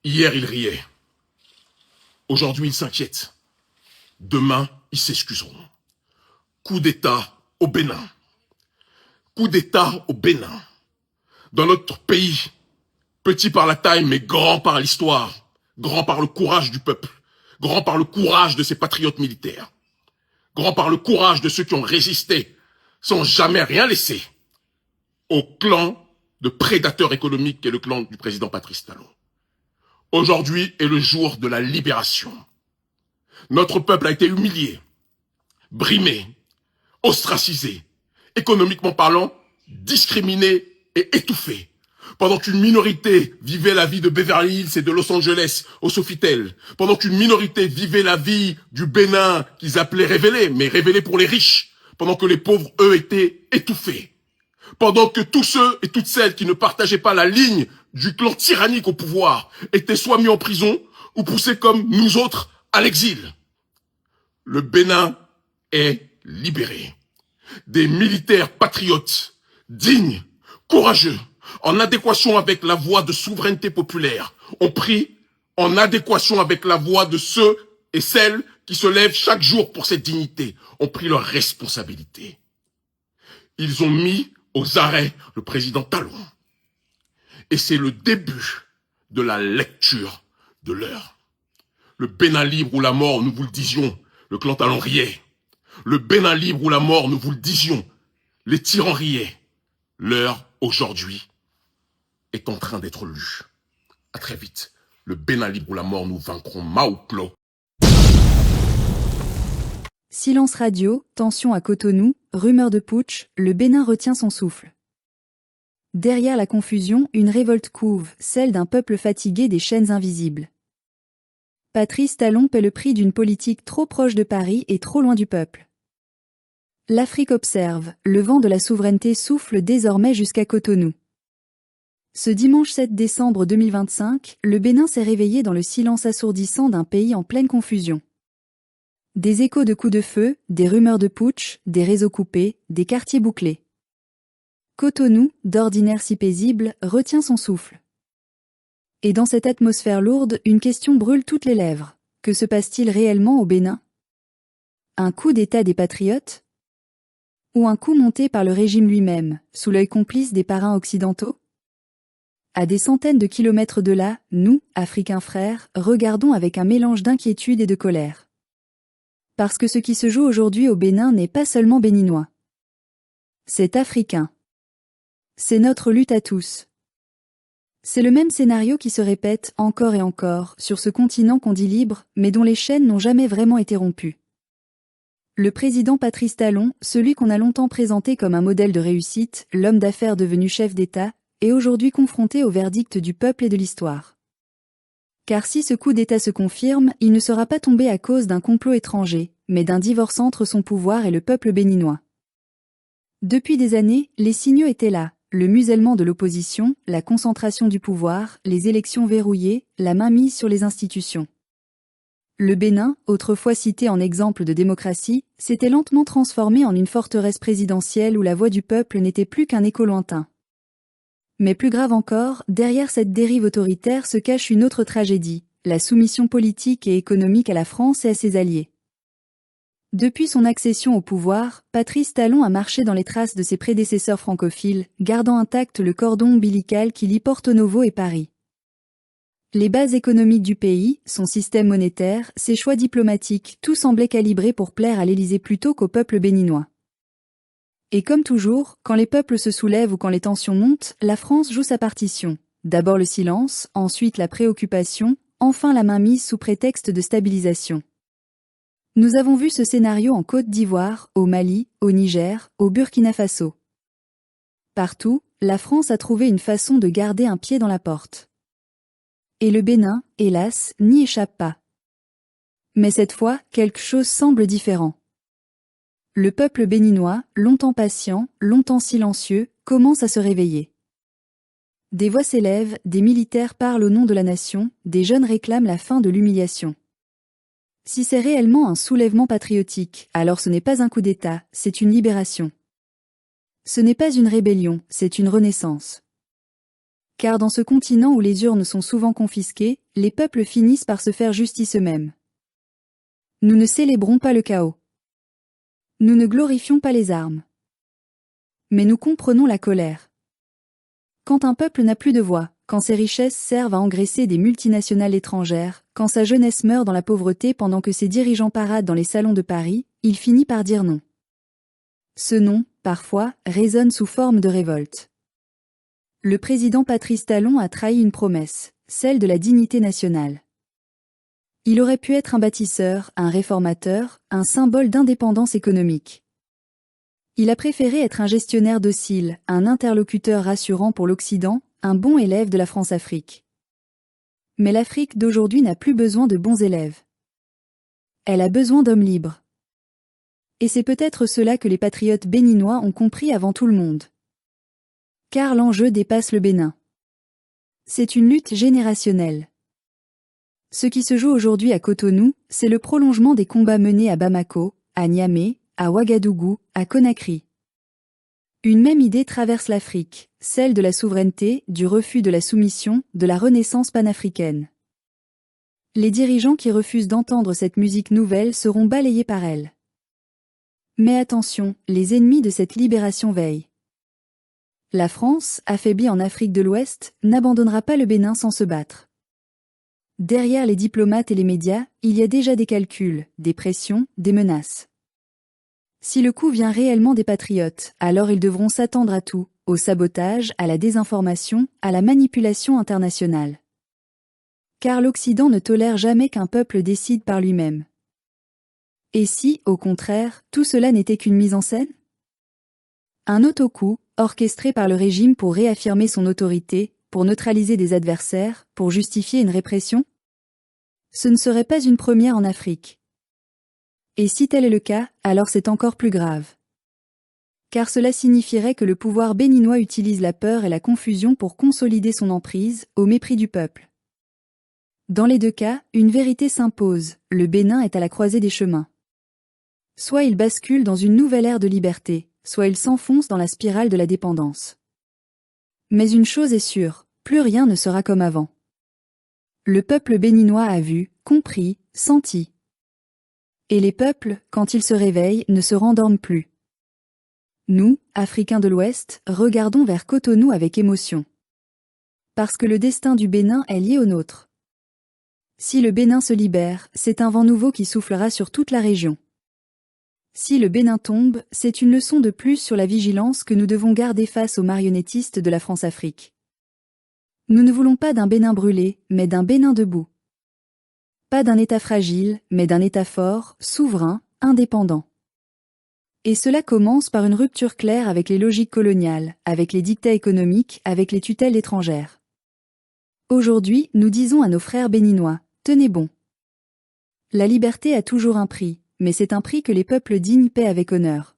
Hier, ils riaient. Aujourd'hui, ils s'inquiètent. Demain, ils s'excuseront. Coup d'État au Bénin. Coup d'État au Bénin. Dans notre pays, petit par la taille, mais grand par l'histoire, grand par le courage du peuple, grand par le courage de ses patriotes militaires, grand par le courage de ceux qui ont résisté sans jamais rien laisser au clan de prédateurs économiques qu'est le clan du président Patrice Talon. Aujourd'hui est le jour de la libération. Notre peuple a été humilié, brimé, ostracisé, économiquement parlant, discriminé et étouffé. Pendant qu'une minorité vivait la vie de Beverly Hills et de Los Angeles au Sofitel, pendant qu'une minorité vivait la vie du Bénin qu'ils appelaient révélée, mais révélée pour les riches, pendant que les pauvres, eux, étaient étouffés. Pendant que tous ceux et toutes celles qui ne partageaient pas la ligne du clan tyrannique au pouvoir étaient soit mis en prison ou poussés comme nous autres à l'exil. Le Bénin est libéré. Des militaires patriotes, dignes, courageux, en adéquation avec la voie de souveraineté populaire, ont pris en adéquation avec la voix de ceux et celles qui se lèvent chaque jour pour cette dignité, ont pris leurs responsabilités. Ils ont mis aux arrêts le président Talon. Et c'est le début de la lecture de l'heure. Le Bénin libre ou la mort, nous vous le disions, le clan Talon riait. Le Bénin libre ou la mort, nous vous le disions, les tyrans riaient. L'heure, aujourd'hui, est en train d'être lue. À très vite. Le Bénin libre ou la mort, nous vaincrons Mao Clo. Silence radio, tension à Cotonou, rumeur de putsch, le Bénin retient son souffle. Derrière la confusion, une révolte couve, celle d'un peuple fatigué des chaînes invisibles. Patrice Talon paie le prix d'une politique trop proche de Paris et trop loin du peuple. L'Afrique observe, le vent de la souveraineté souffle désormais jusqu'à Cotonou. Ce dimanche 7 décembre 2025, le Bénin s'est réveillé dans le silence assourdissant d'un pays en pleine confusion. Des échos de coups de feu, des rumeurs de putsch, des réseaux coupés, des quartiers bouclés. Cotonou, d'ordinaire si paisible, retient son souffle. Et dans cette atmosphère lourde, une question brûle toutes les lèvres. Que se passe-t-il réellement au Bénin? Un coup d'État des patriotes? Ou un coup monté par le régime lui-même, sous l'œil complice des parrains occidentaux? À des centaines de kilomètres de là, nous, Africains frères, regardons avec un mélange d'inquiétude et de colère. Parce que ce qui se joue aujourd'hui au Bénin n'est pas seulement béninois. C'est africain. C'est notre lutte à tous. C'est le même scénario qui se répète encore et encore sur ce continent qu'on dit libre, mais dont les chaînes n'ont jamais vraiment été rompues. Le président Patrice Talon, celui qu'on a longtemps présenté comme un modèle de réussite, l'homme d'affaires devenu chef d'État, est aujourd'hui confronté au verdict du peuple et de l'histoire. Car si ce coup d'État se confirme, il ne sera pas tombé à cause d'un complot étranger, mais d'un divorce entre son pouvoir et le peuple béninois. Depuis des années, les signaux étaient là, le musellement de l'opposition, la concentration du pouvoir, les élections verrouillées, la mainmise sur les institutions. Le Bénin, autrefois cité en exemple de démocratie, s'était lentement transformé en une forteresse présidentielle où la voix du peuple n'était plus qu'un écho lointain. Mais plus grave encore, derrière cette dérive autoritaire se cache une autre tragédie, la soumission politique et économique à la France et à ses alliés. Depuis son accession au pouvoir, Patrice Talon a marché dans les traces de ses prédécesseurs francophiles, gardant intact le cordon ombilical qui lie Porto Novo et Paris. Les bases économiques du pays, son système monétaire, ses choix diplomatiques, tout semblait calibré pour plaire à l'Élysée plutôt qu'au peuple béninois. Et comme toujours, quand les peuples se soulèvent ou quand les tensions montent, la France joue sa partition. D'abord le silence, ensuite la préoccupation, enfin la mainmise sous prétexte de stabilisation. Nous avons vu ce scénario en Côte d'Ivoire, au Mali, au Niger, au Burkina Faso. Partout, la France a trouvé une façon de garder un pied dans la porte. Et le Bénin, hélas, n'y échappe pas. Mais cette fois, quelque chose semble différent. Le peuple béninois, longtemps patient, longtemps silencieux, commence à se réveiller. Des voix s'élèvent, des militaires parlent au nom de la nation, des jeunes réclament la fin de l'humiliation. Si c'est réellement un soulèvement patriotique, alors ce n'est pas un coup d'État, c'est une libération. Ce n'est pas une rébellion, c'est une renaissance. Car dans ce continent où les urnes sont souvent confisquées, les peuples finissent par se faire justice eux-mêmes. Nous ne célébrons pas le chaos. Nous ne glorifions pas les armes. Mais nous comprenons la colère. Quand un peuple n'a plus de voix, quand ses richesses servent à engraisser des multinationales étrangères, quand sa jeunesse meurt dans la pauvreté pendant que ses dirigeants paradent dans les salons de Paris, il finit par dire non. Ce non, parfois, résonne sous forme de révolte. Le président Patrice Talon a trahi une promesse, celle de la dignité nationale. Il aurait pu être un bâtisseur, un réformateur, un symbole d'indépendance économique. Il a préféré être un gestionnaire docile, un interlocuteur rassurant pour l'Occident, un bon élève de la France-Afrique. Mais l'Afrique d'aujourd'hui n'a plus besoin de bons élèves. Elle a besoin d'hommes libres. Et c'est peut-être cela que les patriotes béninois ont compris avant tout le monde. Car l'enjeu dépasse le Bénin. C'est une lutte générationnelle. Ce qui se joue aujourd'hui à Cotonou, c'est le prolongement des combats menés à Bamako, à Niamey, à Ouagadougou, à Conakry. Une même idée traverse l'Afrique, celle de la souveraineté, du refus de la soumission, de la renaissance panafricaine. Les dirigeants qui refusent d'entendre cette musique nouvelle seront balayés par elle. Mais attention, les ennemis de cette libération veillent. La France, affaiblie en Afrique de l'Ouest, n'abandonnera pas le Bénin sans se battre. Derrière les diplomates et les médias, il y a déjà des calculs, des pressions, des menaces. Si le coup vient réellement des patriotes, alors ils devront s'attendre à tout, au sabotage, à la désinformation, à la manipulation internationale. Car l'Occident ne tolère jamais qu'un peuple décide par lui-même. Et si, au contraire, tout cela n'était qu'une mise en scène ? Un autocoup, orchestré par le régime pour réaffirmer son autorité, pour neutraliser des adversaires, pour justifier une répression ? Ce ne serait pas une première en Afrique. Et si tel est le cas, alors c'est encore plus grave. Car cela signifierait que le pouvoir béninois utilise la peur et la confusion pour consolider son emprise, au mépris du peuple. Dans les deux cas, une vérité s'impose, le Bénin est à la croisée des chemins. Soit il bascule dans une nouvelle ère de liberté, soit il s'enfonce dans la spirale de la dépendance. Mais une chose est sûre, plus rien ne sera comme avant. Le peuple béninois a vu, compris, senti. Et les peuples, quand ils se réveillent, ne se rendorment plus. Nous, Africains de l'Ouest, regardons vers Cotonou avec émotion. Parce que le destin du Bénin est lié au nôtre. Si le Bénin se libère, c'est un vent nouveau qui soufflera sur toute la région. Si le Bénin tombe, c'est une leçon de plus sur la vigilance que nous devons garder face aux marionnettistes de la France-Afrique. Nous ne voulons pas d'un Bénin brûlé, mais d'un Bénin debout. Pas d'un État fragile, mais d'un État fort, souverain, indépendant. Et cela commence par une rupture claire avec les logiques coloniales, avec les dictats économiques, avec les tutelles étrangères. Aujourd'hui, nous disons à nos frères béninois, tenez bon. La liberté a toujours un prix, mais c'est un prix que les peuples dignes paient avec honneur.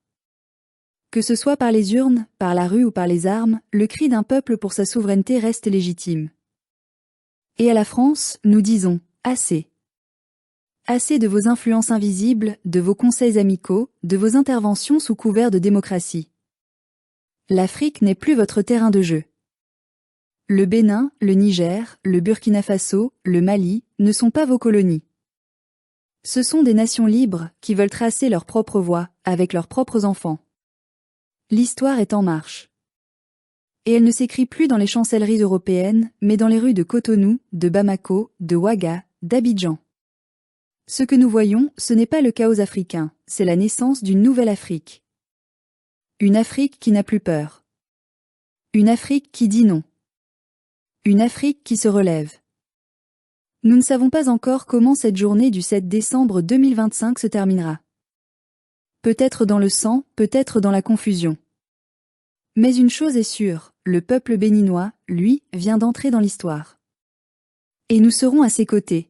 Que ce soit par les urnes, par la rue ou par les armes, le cri d'un peuple pour sa souveraineté reste légitime. Et à la France, nous disons, assez. Assez de vos influences invisibles, de vos conseils amicaux, de vos interventions sous couvert de démocratie. L'Afrique n'est plus votre terrain de jeu. Le Bénin, le Niger, le Burkina Faso, le Mali, ne sont pas vos colonies. Ce sont des nations libres qui veulent tracer leur propre voie, avec leurs propres enfants. L'histoire est en marche. Et elle ne s'écrit plus dans les chancelleries européennes, mais dans les rues de Cotonou, de Bamako, de Ouaga, d'Abidjan. Ce que nous voyons, ce n'est pas le chaos africain, c'est la naissance d'une nouvelle Afrique. Une Afrique qui n'a plus peur. Une Afrique qui dit non. Une Afrique qui se relève. Nous ne savons pas encore comment cette journée du 7 décembre 2025 se terminera. Peut-être dans le sang, peut-être dans la confusion. Mais une chose est sûre, le peuple béninois, lui, vient d'entrer dans l'histoire. Et nous serons à ses côtés.